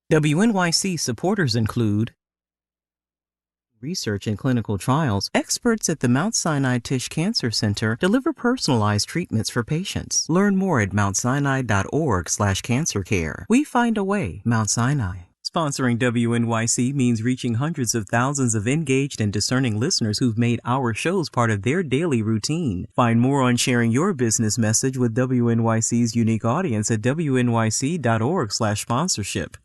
WNYC supporters include research and clinical trials. Experts at the Mount Sinai Tisch Cancer Center deliver personalized treatments for patients. Learn more at mountsinai.org/cancercare. We find a way, Mount Sinai. Sponsoring WNYC means reaching hundreds of thousands of engaged and discerning listeners who've made our shows part of their daily routine. Find more on sharing your business message with WNYC's unique audience at wnyc.org/sponsorship.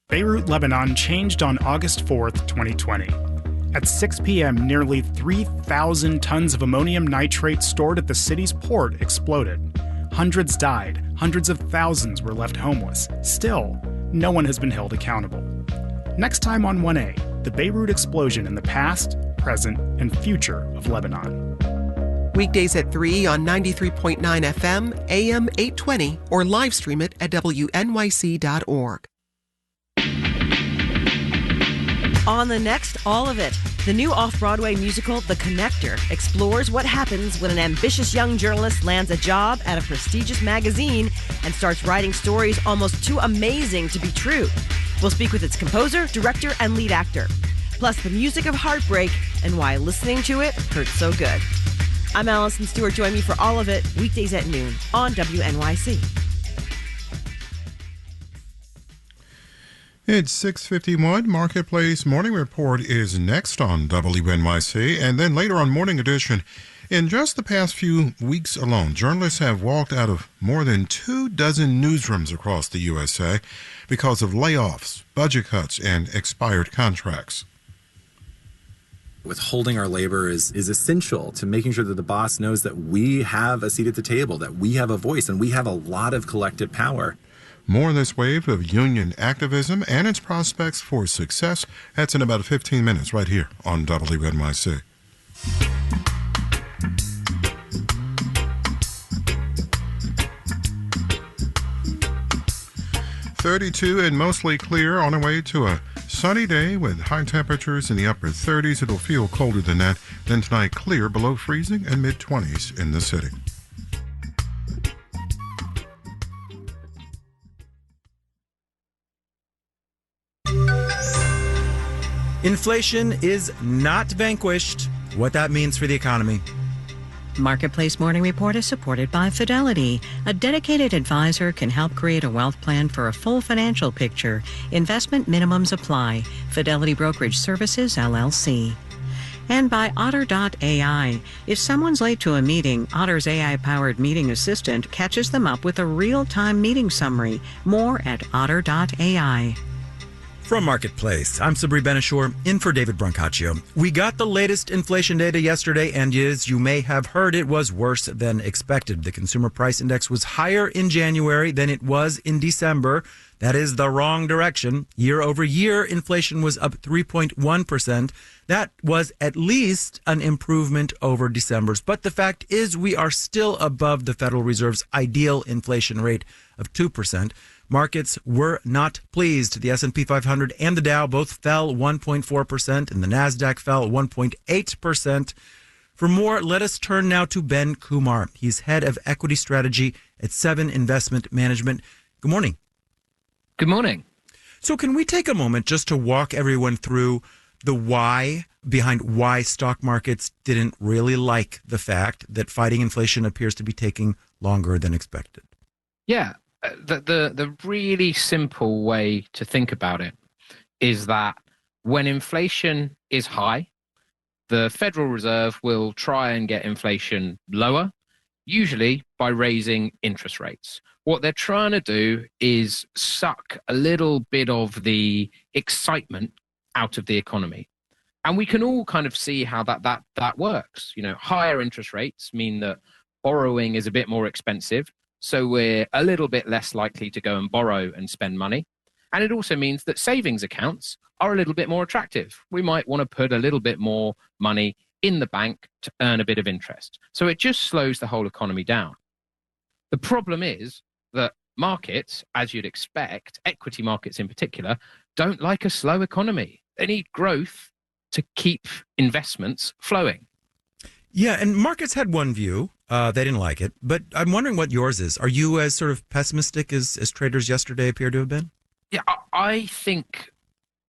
Beirut, Lebanon changed on August 4th, 2020. At 6 p.m., nearly 3,000 tons of ammonium nitrate stored at the city's port exploded. Hundreds died, hundreds of thousands were left homeless. Still, no one has been held accountable. Next time on 1A, the Beirut explosion in the past, present, and future of Lebanon. Weekdays at 3 on 93.9 FM, AM 820, or live stream it at wnyc.org. On the next All of It, the new off-Broadway musical, The Connector, explores what happens when an ambitious young journalist lands a job at a prestigious magazine and starts writing stories almost too amazing to be true. We'll speak with its composer, director, and lead actor. Plus the music of heartbreak and why listening to it hurts so good. I'm Allison Stewart. Join me for All of It, weekdays at noon on WNYC. It's 6:51. Marketplace Morning Report is next on WNYC. And then later on Morning Edition, in just the past few weeks alone, journalists have walked out of more than 24 newsrooms across the USA because of layoffs, budget cuts, and expired contracts. Withholding our labor is essential to making sure that the boss knows that we have a seat at the table, that we have a voice, and we have a lot of collective power. More on this wave of union activism and its prospects for success. That's in about 15 minutes right here on WNYC. 32 and mostly clear on our way to a sunny day with high temperatures in the upper 30s. It'll feel colder than that. Then tonight, clear below freezing and mid-20s in the city. Inflation is not vanquished. What that means for the economy. Marketplace Morning Report is supported by Fidelity. A dedicated advisor can help create a wealth plan for a full financial picture. Investment minimums apply. Fidelity Brokerage Services, LLC. And by Otter.ai. If someone's late to a meeting, Otter's AI-powered meeting assistant catches them up with a real-time meeting summary. More at Otter.ai. From Marketplace, I'm Sabri Benishore, in for David Brancaccio. We got the latest inflation data yesterday, and as you may have heard, it was worse than expected. The Consumer Price Index was higher in January than it was in December. That is the wrong direction. Year over year, inflation was up 3.1%. That was at least an improvement over December's. But the fact is we are still above the Federal Reserve's ideal inflation rate of 2%. Markets were not pleased. The S&P 500 and the Dow both fell 1.4%, and the NASDAQ fell 1.8%. For more, let us turn now to Ben Kumar. He's head of equity strategy at Seven Investment Management. Good morning. Good morning. So can we take a moment just to walk everyone through the why behind why stock markets didn't really like the fact that fighting inflation appears to be taking longer than expected? Yeah. The really simple way to think about it is that when inflation is high, the Federal Reserve will try and get inflation lower, usually by raising interest rates. What they're trying to do is suck a little bit of the excitement out of the economy. And we can all kind of see how that works. You know, higher interest rates mean that borrowing is a bit more expensive. So we're a little bit less likely to go and borrow and spend money. And it also means that savings accounts are a little bit more attractive. We might want to put a little bit more money in the bank to earn a bit of interest. So it just slows the whole economy down. The problem is that markets, as you'd expect, equity markets in particular, don't like a slow economy. They need growth to keep investments flowing. Yeah, and markets had one view. They didn't like it. But I'm wondering what yours is. Are you as sort of pessimistic as traders yesterday appear to have been? Yeah, I think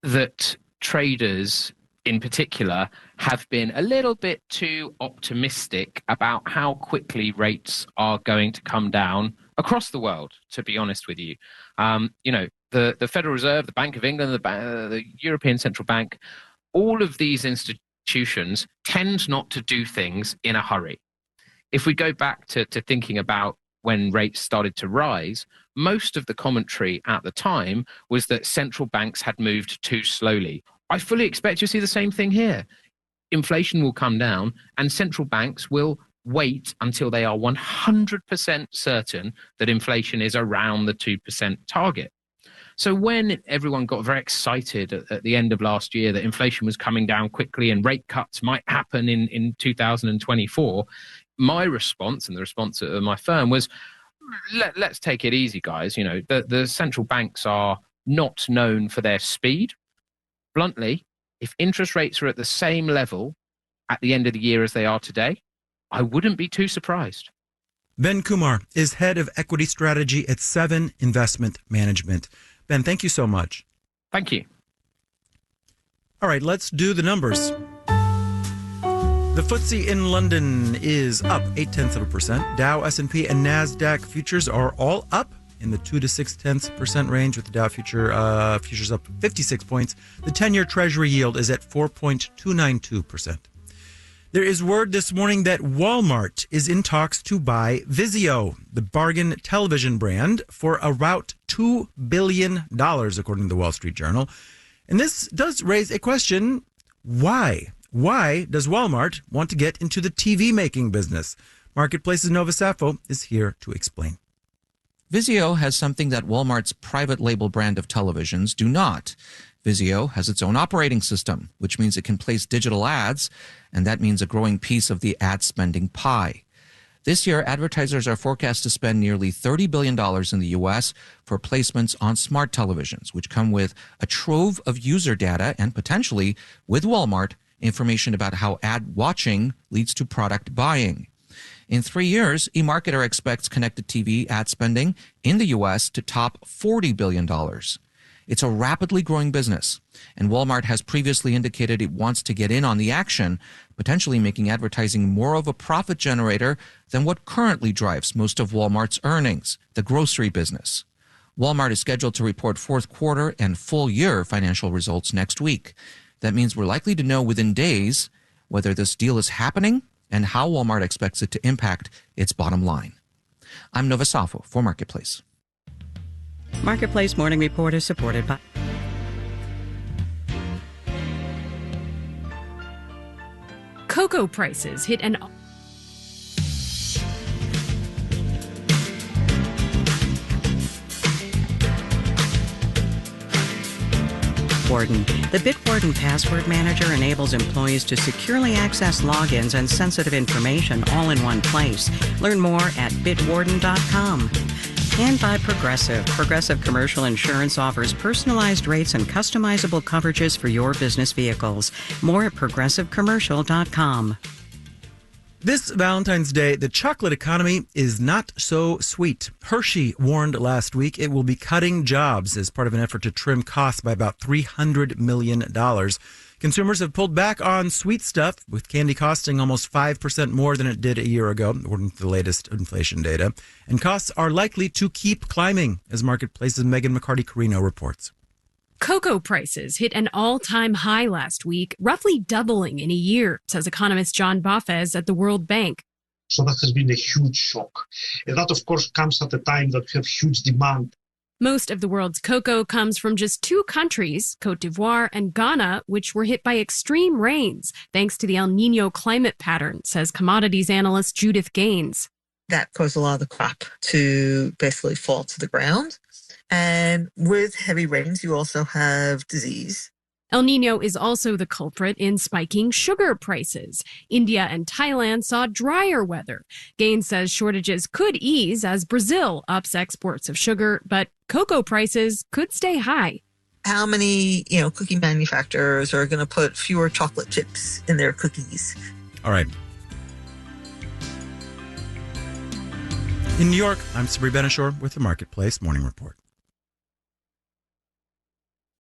that traders in particular have been a little bit too optimistic about how quickly rates are going to come down across the world, to be honest with you. The Federal Reserve, the Bank of England, the European Central Bank, all of these institutions tend not to do things in a hurry. If we go back to thinking about when rates started to rise, most of the commentary at the time was that central banks had moved too slowly. I fully expect you'll see the same thing here. Inflation will come down and central banks will wait until they are 100% certain that inflation is around the 2% target. So when everyone got very excited at the end of last year that inflation was coming down quickly and rate cuts might happen in 2024, my response and the response of my firm was, let's take it easy, guys. The central banks are not known for their speed. Bluntly, if interest rates are at the same level at the end of the year as they are today, I wouldn't be too surprised. Ben Kumar is head of equity strategy at Seven Investment Management. Ben, thank you so much. Thank you. All right, let's do the numbers. The FTSE in London is up 0.8%. Dow, S&P, and NASDAQ futures are all up in the 2 to 0.6% range, with the Dow futures up 56 points. The 10-year Treasury yield is at 4.292%. There is word this morning that Walmart is in talks to buy Vizio, the bargain television brand, for about $2 billion, according to the Wall Street Journal. And this does raise a question. Why? Why does Walmart want to get into the TV making business? Marketplace's Nova Safo is here to explain. Vizio has something that Walmart's private label brand of televisions do not. Vizio has its own operating system, which means it can place digital ads, and that means a growing piece of the ad spending pie. This year, advertisers are forecast to spend nearly $30 billion in the U.S. for placements on smart televisions, which come with a trove of user data and potentially, with Walmart, information about how ad watching leads to product buying. In 3 years, eMarketer expects connected TV ad spending in the U.S. to top $40 billion. It's a rapidly growing business, and Walmart has previously indicated it wants to get in on the action, potentially making advertising more of a profit generator than what currently drives most of Walmart's earnings, the grocery business. Walmart is scheduled to report fourth quarter and full year financial results next week. That means we're likely to know within days whether this deal is happening and how Walmart expects it to impact its bottom line. I'm Nova Safo for Marketplace. Marketplace Morning Report is supported by Cocoa prices hit an Bitwarden. The Bitwarden Password Manager enables employees to securely access logins and sensitive information all in one place. Learn more at bitwarden.com. And by Progressive. Progressive Commercial Insurance offers personalized rates and customizable coverages for your business vehicles. More at progressivecommercial.com. This Valentine's Day, the chocolate economy is not so sweet. Hershey warned last week it will be cutting jobs as part of an effort to trim costs by about $300 million. Consumers have pulled back on sweet stuff, with candy costing almost 5% more than it did a year ago, according to the latest inflation data. And costs are likely to keep climbing, as Marketplace's Megan McCarty-Carino reports. Cocoa prices hit an all-time high last week, roughly doubling in a year, says economist John Boffes at the World Bank. So that has been a huge shock. And that, of course, comes at a time that we have huge demand. Most of the world's cocoa comes from just two countries, Cote d'Ivoire and Ghana, which were hit by extreme rains, thanks to the El Nino climate pattern, says commodities analyst Judith Gaines. That caused a lot of the crop to basically fall to the ground. And with heavy rains, you also have disease. El Nino is also the culprit in spiking sugar prices. India and Thailand saw drier weather. Gaines says shortages could ease as Brazil ups exports of sugar, but cocoa prices could stay high. How many, cookie manufacturers are going to put fewer chocolate chips in their cookies? All right. In New York, I'm Sabri Benishore with the Marketplace Morning Report.